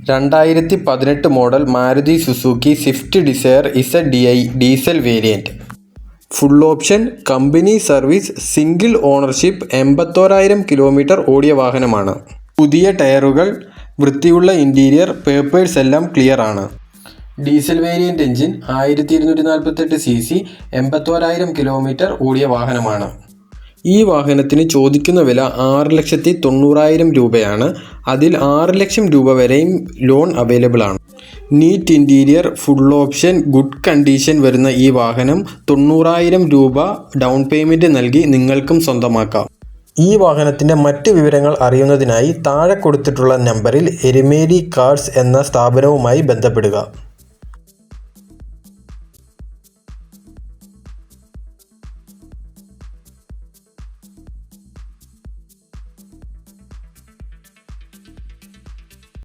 2018 model Maruti Suzuki Swift Dzire ZDI diesel variant. Full option, company service, single ownership, 81,000 kilometre ഓടിയ വാഹനമാണ്. പുതിയ ടയറുകൾ, വൃത്തിയുള്ള ഇൻറ്റീരിയർ, പേപ്പേഴ്സ് എല്ലാം ക്ലിയർ ആണ്. Diesel variant engine, 1248 cc, 81,000 kilometre ഓടിയ വാഹനമാണ്. ഈ വാഹനത്തിന് ചോദിക്കുന്ന വില 6,90,000 രൂപയാണ്. അതിൽ 6 ലക്ഷം രൂപ വരെയും ലോൺ അവൈലബിൾ ആണ്. Neat interior, full option, good condition വരുന്ന ഈ വാഹനം 90,000 രൂപ ഡൗൺ പേയ്മെൻറ്റ് നൽകി നിങ്ങൾക്കും സ്വന്തമാക്കാം. ഈ വാഹനത്തിൻ്റെ മറ്റ് വിവരങ്ങൾ അറിയുന്നതിനായി താഴെ കൊടുത്തിട്ടുള്ള നമ്പറിൽ എരുമേലി കാർസ് എന്ന സ്ഥാപനവുമായി ബന്ധപ്പെടുക.